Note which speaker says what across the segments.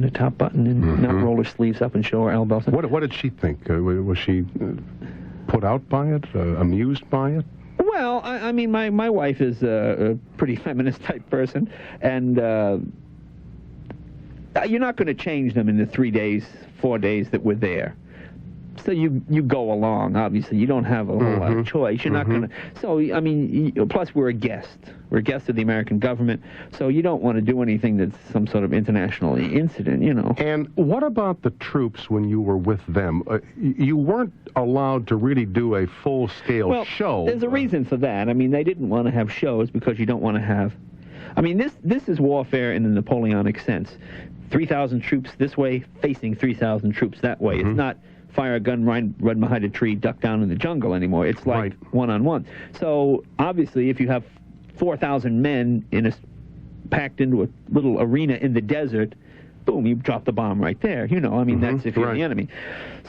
Speaker 1: the top button, and not roll her sleeves up and show her elbows.
Speaker 2: What did she think? Was she put out by it, amused by it?
Speaker 1: Well, I mean, my wife is a pretty feminist type person, and you're not going to change them in the 3 days, 4 days that we're there. So you go along, obviously. You don't have a whole lot of choice. You're not going to... So, I mean, plus we're a guest. We're a guest of the American government, so you don't want to do anything that's some sort of international incident, you know.
Speaker 2: And what about the troops when you were with them? You weren't allowed to really do a full-scale show.
Speaker 1: Well, there's a reason for that. I mean, they didn't want to have shows because you don't want to have... I mean, this is warfare in the Napoleonic sense. 3,000 troops this way facing 3,000 troops that way. It's not... fire a gun, run behind a tree, duck down in the jungle anymore. It's like one-on-one. So, obviously, if you have 4,000 men packed into a little arena in the desert, boom, you drop the bomb right there. You know, I mean, that's if you're the enemy.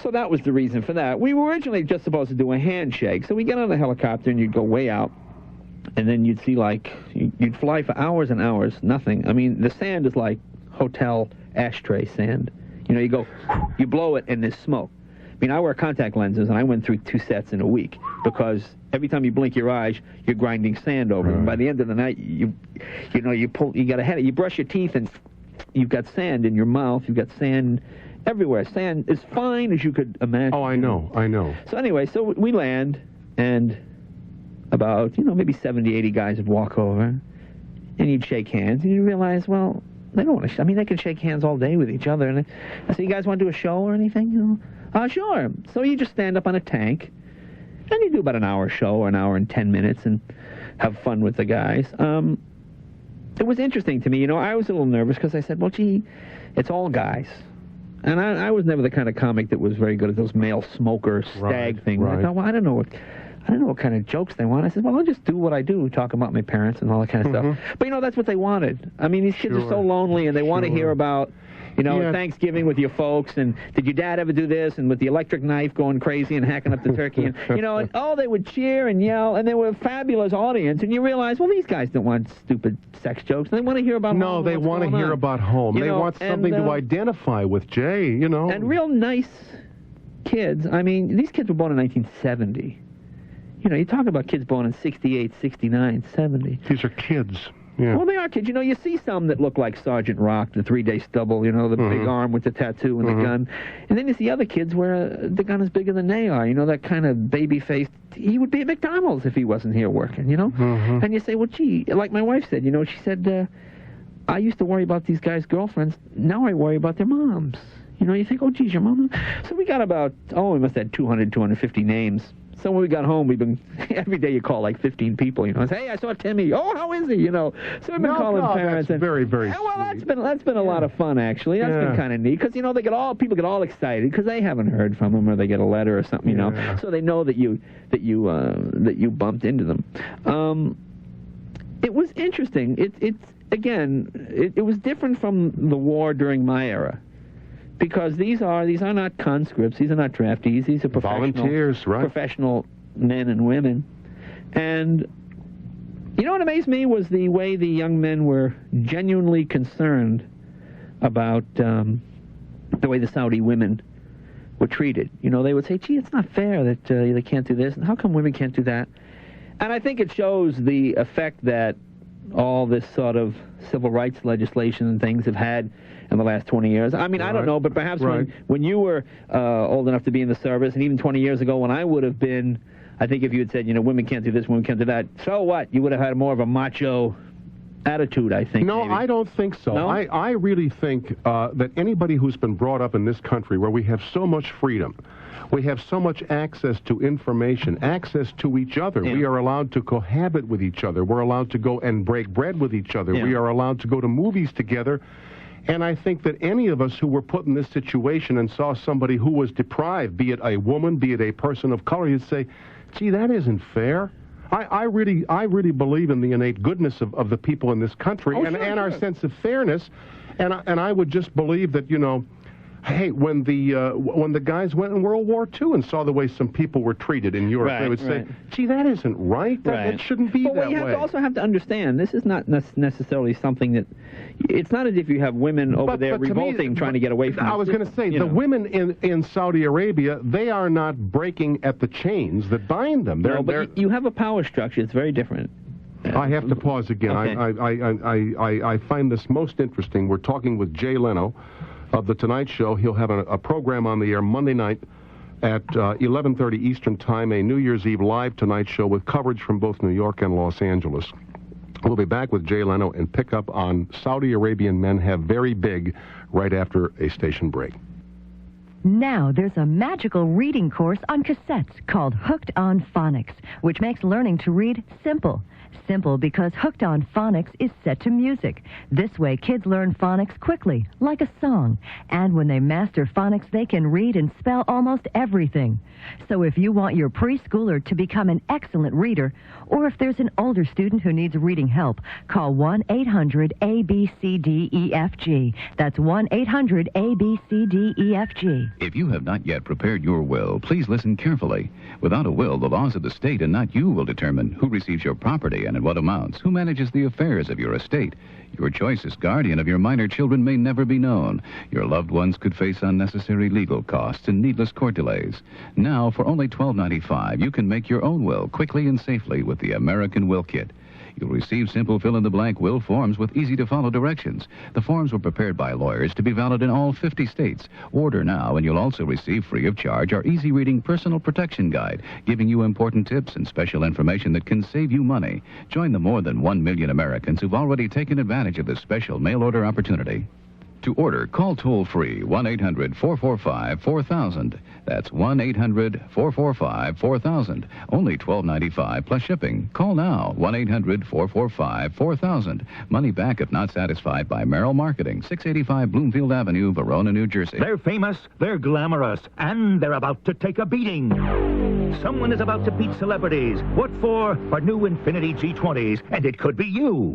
Speaker 1: So that was the reason for that. We were originally just supposed to do a handshake. So we get on the helicopter, and you'd go way out, and then you'd see, like, you'd fly for hours and hours, nothing. I mean, the sand is like hotel ashtray sand. You know, you go, you blow it, and there's smoke. I mean, I wear contact lenses, and I went through 2 sets in a week because every time you blink your eyes, you're grinding sand over. And by the end of the night, you got a headache. You brush your teeth, and you've got sand in your mouth. You've got sand everywhere. Sand as fine as you could imagine.
Speaker 2: Oh, I know.
Speaker 1: So anyway, so we land, and about, maybe 70, 80 guys would walk over, and you'd shake hands, and you realize, well, they don't want to. I mean, they can shake hands all day with each other. And I said, "You guys want to do a show or anything?" Sure. So you just stand up on a tank, and you do about an hour show or an hour and 10 minutes, and have fun with the guys. It was interesting to me. I was a little nervous because I said, "Well, gee, it's all guys," and I was never the kind of comic that was very good at those male smoker stag things. I thought, well, I don't know what kind of jokes they want. I said, well, I'll just do what I do, talk about my parents and all that kind of stuff. But, that's what they wanted. I mean, these kids are so lonely, and they want to hear about, Thanksgiving with your folks, and did your dad ever do this, and with the electric knife going crazy and hacking up the turkey, and, and they would cheer and yell, and they were a fabulous audience, and you realize, well, these guys don't want stupid sex jokes. They want to hear about home.
Speaker 2: No, they want to hear about home. They want something to identify with, Jay, And
Speaker 1: real nice kids. I mean, these kids were born in 1970. You talk about kids born in 68, 69, 70.
Speaker 2: These are kids. Yeah.
Speaker 1: Well, they are kids. You see some that look like Sergeant Rock, the 3-day stubble, the big arm with the tattoo and the gun. And then you see other kids where the gun is bigger than they are, that kind of baby-faced. He would be at McDonald's if he wasn't here working, And you say, well, gee, like my wife said, she said, I used to worry about these guys' girlfriends. Now I worry about their moms. You think, oh, geez, your mom. So we got about, we must have had 200, 250 names. So when we got home, every day you call like 15 people, and say, hey, I saw Timmy. Oh, how is he? So we've been calling parents.
Speaker 2: That's very, very
Speaker 1: well, that's been a lot of fun, actually. That's been kind of neat, because, people get all excited, because they haven't heard from them, or they get a letter or something, so they know that you bumped into them. It was interesting. It was different from the war during my era. Because these are not conscripts, these are not draftees, these are
Speaker 2: volunteers,
Speaker 1: professional men and women. And what amazed me was the way the young men were genuinely concerned about the way the Saudi women were treated. They would say, gee, it's not fair that they can't do this, and how come women can't do that? And I think it shows the effect that all this sort of civil rights legislation and things have had in the last 20 years. I mean, I don't know, but perhaps when you were old enough to be in the service, and even 20 years ago when I would have been, I think if you had said, women can't do this, women can't do that, so what? You would have had more of a macho attitude, I think.
Speaker 2: No,
Speaker 1: maybe.
Speaker 2: I don't think so.
Speaker 1: No?
Speaker 2: I really think that anybody who's been brought up in this country where we have so much freedom, we have so much access to information, access to each other. Yeah. We are allowed to cohabit with each other. We're allowed to go and break bread with each other. Yeah. We are allowed to go to movies together. And I think that any of us who were put in this situation and saw somebody who was deprived, be it a woman, be it a person of color, you'd say, gee, that isn't fair. I really believe in the innate goodness of the people in this country and our sense of fairness. And I would just believe that, Hey, when the guys went in World War II and saw the way some people were treated in Europe, they would say, gee, that isn't right. That shouldn't be that way.
Speaker 1: But you also have to understand, this is not necessarily something that... It's not as if you have women over there revolting, trying to get away from it.
Speaker 2: I was going to say, the women in Saudi Arabia, they are not breaking at the chains that bind them.
Speaker 1: But you have a power structure. It's very different.
Speaker 2: I have to pause again. Okay. I find this most interesting. We're talking with Jay Leno of The Tonight Show. He'll have a program on the air Monday night at 11:30 Eastern Time, a New Year's Eve live Tonight Show with coverage from both New York and Los Angeles. We'll be back with Jay Leno and pick up on Saudi Arabian men have very big right after a station break.
Speaker 3: Now there's a magical reading course on cassettes called Hooked on Phonics, which makes learning to read simple. Simple because Hooked on Phonics is set to music. This way, kids learn phonics quickly, like a song. And when they master phonics, they can read and spell almost everything. So if you want your preschooler to become an excellent reader, or if there's an older student who needs reading help, call 1-800-ABCDEFG. That's 1-800-ABCDEFG.
Speaker 4: If you have not yet prepared your will, please listen carefully. Without a will, the laws of the state and not you will determine who receives your property and in what amounts, who manages the affairs of your estate. Your choice as guardian of your minor children may never be known. Your loved ones could face unnecessary legal costs and needless court delays. Now, for only $12.95, you can make your own will quickly and safely with the American Will Kit. You'll receive simple fill-in-the-blank will forms with easy-to-follow directions. The forms were prepared by lawyers to be valid in all 50 states. Order now, and you'll also receive free of charge our easy-reading personal protection guide, giving you important tips and special information that can save you money. Join the more than 1 million Americans who've already taken advantage of this special mail-order opportunity. To order, call toll-free 1-800-445-4000. That's 1-800-445-4000. Only $12.95 plus shipping. Call now, 1-800-445-4000. Money back if not satisfied by Merrill Marketing, 685 Bloomfield Avenue, Verona, New Jersey.
Speaker 5: They're famous, they're glamorous, and they're about to take a beating. Someone is about to beat celebrities. What for? For new Infiniti G20s, and it could be you.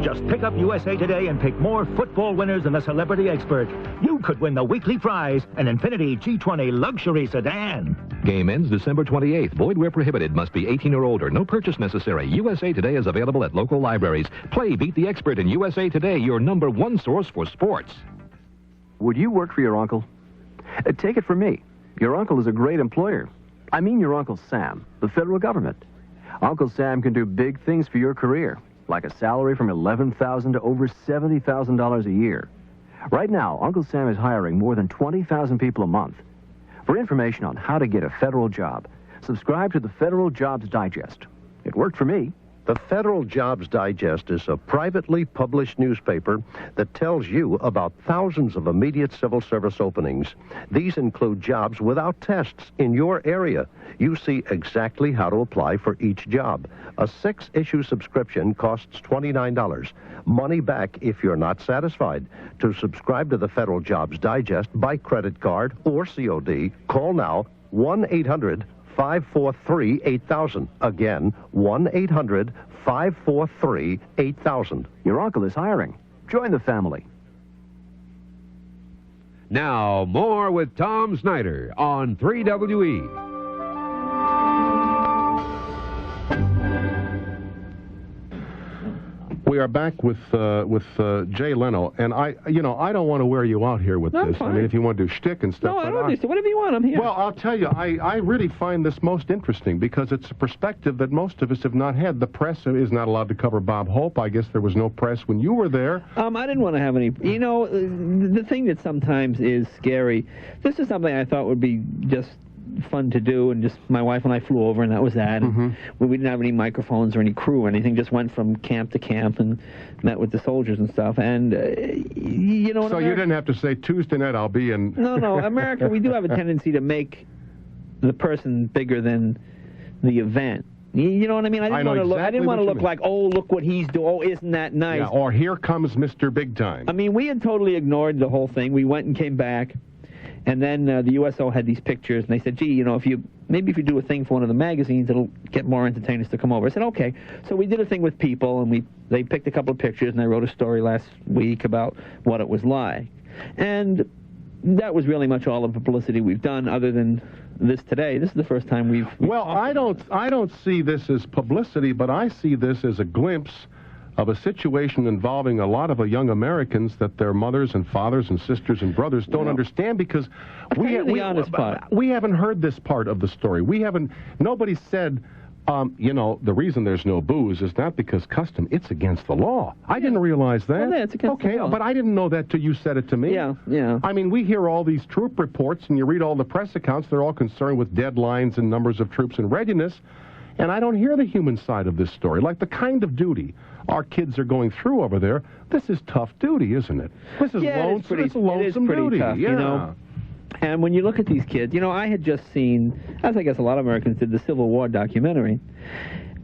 Speaker 5: Just pick up USA Today and pick more football winners than a celebrity expert. You could win the weekly prize, an Infiniti G20 luxury sedan.
Speaker 6: Game ends December 28th. Void where prohibited. Must be 18 or older. No purchase necessary. USA Today is available at local libraries. Play Beat the Expert in USA Today, your #1 source for sports.
Speaker 7: Would you work for your uncle? Take it from me. Your uncle is a great employer. I mean your Uncle Sam, the federal government. Uncle Sam can do big things for your career, like a salary from $11,000 to over $70,000 a year. Right now, Uncle Sam is hiring more than 20,000 people a month. For information on how to get a federal job, subscribe to the Federal Jobs Digest. It worked for me.
Speaker 8: The Federal Jobs Digest is a privately published newspaper that tells you about thousands of immediate civil service openings. These include jobs without tests in your area. You see exactly how to apply for each job. A 6-issue subscription costs $29. Money back if you're not satisfied. To subscribe to the Federal Jobs Digest by credit card or COD, call now 1-800-543-8000. Again, 1-800-543-8000.
Speaker 7: Your uncle is hiring. Join the family.
Speaker 9: Now, more with Tom Snyder on 3WE.
Speaker 2: We are back with Jay Leno, and I don't want to wear you out here with this.
Speaker 1: Fine.
Speaker 2: I mean, if you want to do shtick and stuff.
Speaker 1: No, I don't do so. Whatever you want, I'm here.
Speaker 2: Well, I'll tell you, I really find this most interesting because it's a perspective that most of us have not had. The press is not allowed to cover Bob Hope. I guess there was no press when you were there.
Speaker 1: I didn't want to have any. You know, the thing that sometimes is scary. This is something I thought would be just fun to do, and just my wife and I flew over, and that was that. And we didn't have any microphones or any crew or anything. Just went from camp to camp and met with the soldiers and stuff. And you know,
Speaker 2: so you didn't have to say Tuesday night I'll be in.
Speaker 1: No, America. We do have a tendency to make the person bigger than the event. You know what I mean? I didn't want to look like, oh, look what he's doing. Oh, isn't that nice?
Speaker 2: Yeah, or here comes Mr. Big Time.
Speaker 1: I mean, we had totally ignored the whole thing. We went and came back. And then the USO had these pictures, and they said, gee, you know, if you do a thing for one of the magazines, it'll get more entertainers to come over. I said, okay. So we did a thing with People, and they picked a couple of pictures, and I wrote a story last week about what it was like. And that was really much all the publicity we've done, other than this today. This is the first time we've
Speaker 2: well, I don't see this as publicity, but I see this as a glimpse of a situation involving a lot of young Americans that their mothers and fathers and sisters and brothers don't understand, because we haven't heard this part of the story. Nobody said, you know, the reason there's no booze is not because custom, it's against the law. I didn't realize that.
Speaker 1: Well, yeah, it's against the law.
Speaker 2: But I didn't know that till you said it to me.
Speaker 1: Yeah.
Speaker 2: I mean, we hear all these troop reports, and you read all the press accounts. They're all concerned with deadlines and numbers of troops in readiness. And I don't hear the human side of this story, like the kind of duty our kids are going through over there. This is tough duty, isn't it? This is lonesome,
Speaker 1: it is pretty
Speaker 2: duty.
Speaker 1: tough, you know. And when you look at these kids, you know, I had just seen, as I guess a lot of Americans did, the Civil War documentary,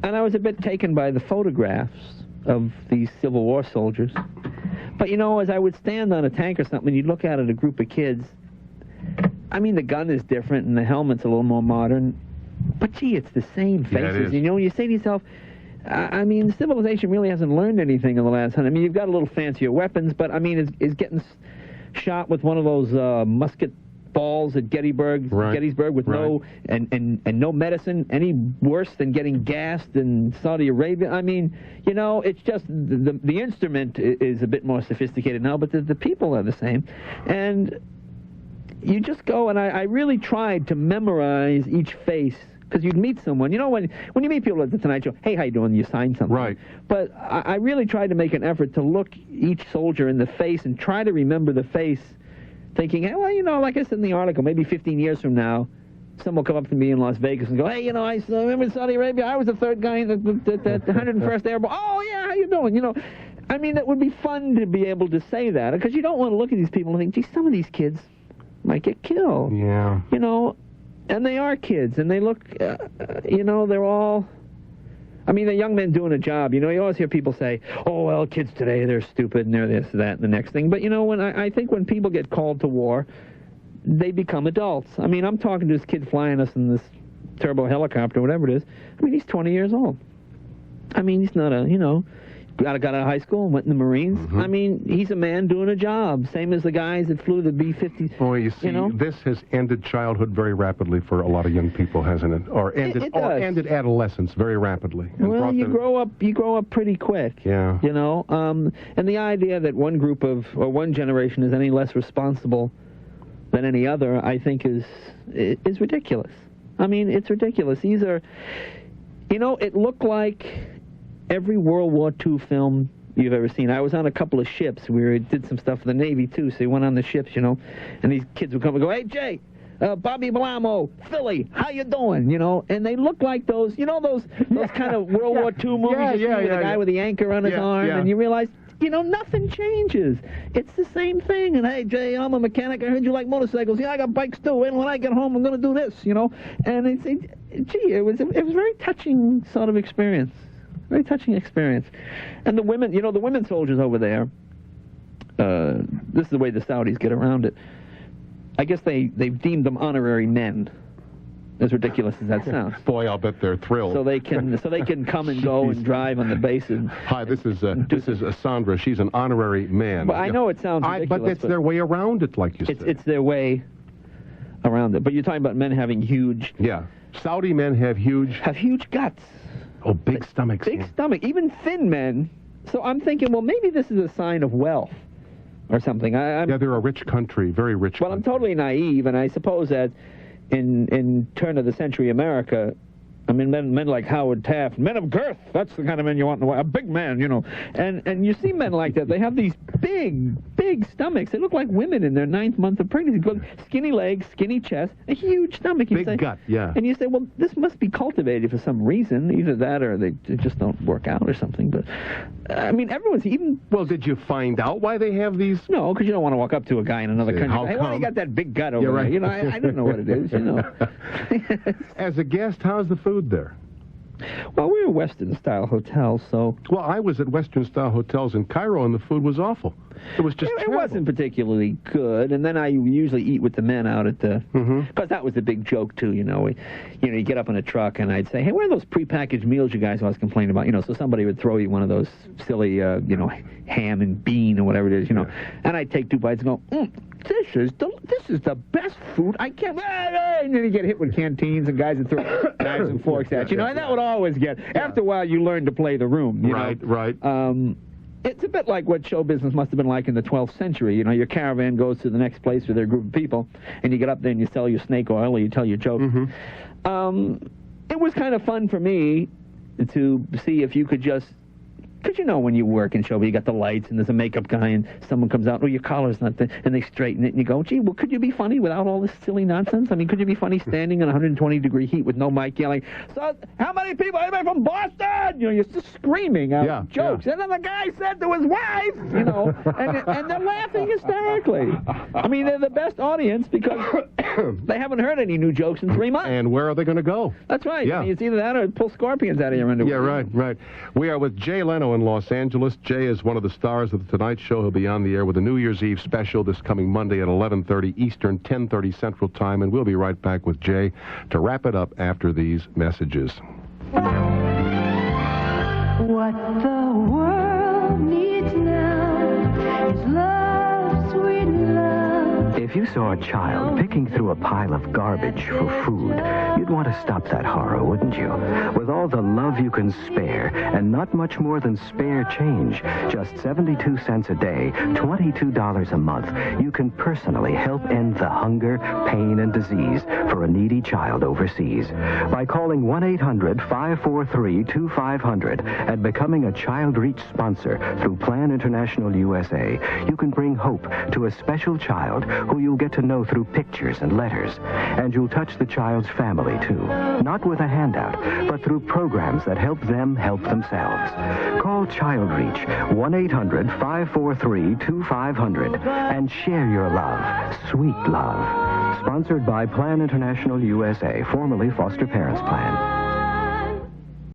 Speaker 1: and I was a bit taken by the photographs of these Civil War soldiers. But, you know, as I would stand on a tank or something, you'd look at a group of kids. I mean, the gun is different, and the helmet's a little more modern. But, gee, it's the same faces.
Speaker 2: Yeah, it is.
Speaker 1: You know, you say to yourself, I mean, civilization really hasn't learned anything in the last 100. I mean, you've got a little fancier weapons, but, I mean, is getting shot with one of those musket balls at Gettysburg with no no medicine any worse than getting gassed in Saudi Arabia. I mean, you know, it's just the instrument is a bit more sophisticated now, but the people are the same. And you just go, and I really tried to memorize each face, because you'd meet someone. You know, when you meet people at the Tonight Show, hey, how you doing? You sign something.
Speaker 2: Right.
Speaker 1: But I really tried to make an effort to look each soldier in the face and try to remember the face, thinking, hey, well, you know, like I said in the article, maybe 15 years from now, someone will come up to me in Las Vegas and go, hey, you know, I remember in Saudi Arabia, I was the third guy in the 101st Airborne. Oh, yeah, how you doing? You know, I mean, it would be fun to be able to say that, because you don't want to look at these people and think, gee, some of these kids might get killed.
Speaker 2: Yeah.
Speaker 1: You know, and they are kids, and they look, you know, they're all... I mean, the young men doing a job. You know, you always hear people say, oh, well, kids today, they're stupid, and they're this, that, and the next thing. But, you know, when I think when people get called to war, they become adults. I mean, I'm talking to this kid flying us in this turbo helicopter, whatever it is. I mean, he's 20 years old. I mean, he's not a, you know, got out of high school and went in the Marines.
Speaker 2: Mm-hmm.
Speaker 1: I mean, he's a man doing a job, same as the guys that flew the B-50.
Speaker 2: Boy, you see,
Speaker 1: you know?
Speaker 2: This has ended childhood very rapidly for a lot of young people, hasn't it? Or ended adolescence very rapidly.
Speaker 1: Well, you grow up pretty quick.
Speaker 2: Yeah.
Speaker 1: You know, and the idea that one group of, or one generation is any less responsible than any other, I think is ridiculous. I mean, it's ridiculous. These are, you know, it looked like every World War II film you've ever seen. I was on a couple of ships. We did some stuff for the Navy, too, so we went on the ships, you know, and these kids would come and go, hey, Jay, Bobby Balamo, Philly, how you doing? You know, and they look like those, you know, those kind of World War II movies with the guy with the anchor on his arm, and you realize, you know, nothing changes. It's the same thing. And, hey, Jay, I'm a mechanic. I heard you like motorcycles. Yeah, I got bikes, too. And when I get home, I'm going to do this, you know. And it was a very touching sort of experience. Very touching experience. And the women, you know, the women soldiers over there, this is the way the Saudis get around it. I guess they've deemed them honorary men, as ridiculous as that sounds.
Speaker 2: Boy, I'll bet they're thrilled.
Speaker 1: So they can come and go and drive on the base. And
Speaker 2: hi, this is Sandra. She's an honorary man.
Speaker 1: But I know it sounds ridiculous.
Speaker 2: But it's their way around it, like you said.
Speaker 1: It's their way around it. But you're talking about men having huge...
Speaker 2: Yeah. Saudi men have huge
Speaker 1: guts.
Speaker 2: Oh, big stomachs.
Speaker 1: Big stomach. Even thin men. So I'm thinking, well, maybe this is a sign of wealth or something.
Speaker 2: Yeah, they're a rich country, very rich country.
Speaker 1: I'm totally naive, and I suppose that in turn-of-the-century America, I mean, men like Howard Taft, men of girth, that's the kind of men you want in the world, a big man, you know. And you see men like that, they have these big stomachs. They look like women in their 9th month of pregnancy. Skinny legs, skinny chest, a huge stomach.
Speaker 2: Big gut, yeah.
Speaker 1: And you say, well, this must be cultivated for some reason. Either that or they just don't work out or something. But, I mean, everyone's even...
Speaker 2: Well, did you find out why they have these?
Speaker 1: No, because you don't want to walk up to a guy in another country. Hey, why you got that big gut over there? You know, I don't know what it is, you know.
Speaker 2: As a guest, how's the food there?
Speaker 1: Well, we were Western-style hotels, so...
Speaker 2: Well, I was at Western-style hotels in Cairo, and the food was awful. It was just terrible.
Speaker 1: It wasn't particularly good, and then I usually eat with the men out at the... Because that was the big joke, too, you know. You get up in a truck, and I'd say, hey, where are those prepackaged meals you guys always complain about? You know, so somebody would throw you one of those silly, you know, ham and bean or whatever it is, you know. And I'd take 2 bites and go, this is this is the best food I can. And then you get hit with canteens and guys that throw knives and forks at you. And that would always get. After a while, you learn to play the room. You know?
Speaker 2: Right.
Speaker 1: It's a bit like what show business must have been like in the 12th century. You know, your caravan goes to the next place with their group of people, and you get up there and you sell your snake oil or you tell your jokes. It was kind of fun for me to see if you could just... Because you know when you work in show, you got the lights and there's a makeup guy and someone comes out, oh, your collar's not there, and they straighten it and you go, gee, well, could you be funny without all this silly nonsense? I mean, could you be funny standing in 120-degree heat with no mic yelling, so how many people, anybody from Boston? You know, you're just screaming out jokes. And then the guy said to his wife, you know, and they're laughing hysterically. I mean, they're the best audience because they haven't heard any new jokes in 3 months.
Speaker 2: And where are they going to go?
Speaker 1: That's right.
Speaker 2: Yeah.
Speaker 1: I mean, it's either that or pull scorpions out of your underwear.
Speaker 2: Yeah, right. We are with Jay Leno in Los Angeles. Jay is one of the stars of The Tonight Show. He'll be on the air with a New Year's Eve special this coming Monday at 11:30 Eastern, 10:30 Central Time, and we'll be right back with Jay to wrap it up after these messages.
Speaker 10: What the world needs now is love, sweet love.
Speaker 7: If you saw a child picking through a pile of garbage for food, you'd want to stop that horror, wouldn't you? With all the love you can spare, and not much more than spare change, just 72 cents a day, $22 a month, you can personally help end the hunger, pain, and disease for a needy child overseas. By calling 1-800-543-2500 and becoming a Child Reach sponsor through Plan International USA, you can bring hope to a special child who you'll get to know through pictures and letters. And you'll touch the child's family, too. Not with a handout, but through programs that help them help themselves. Call Child Reach, 1-800-543-2500, and share your love, sweet love. Sponsored by Plan International USA, formerly Foster Parents Plan.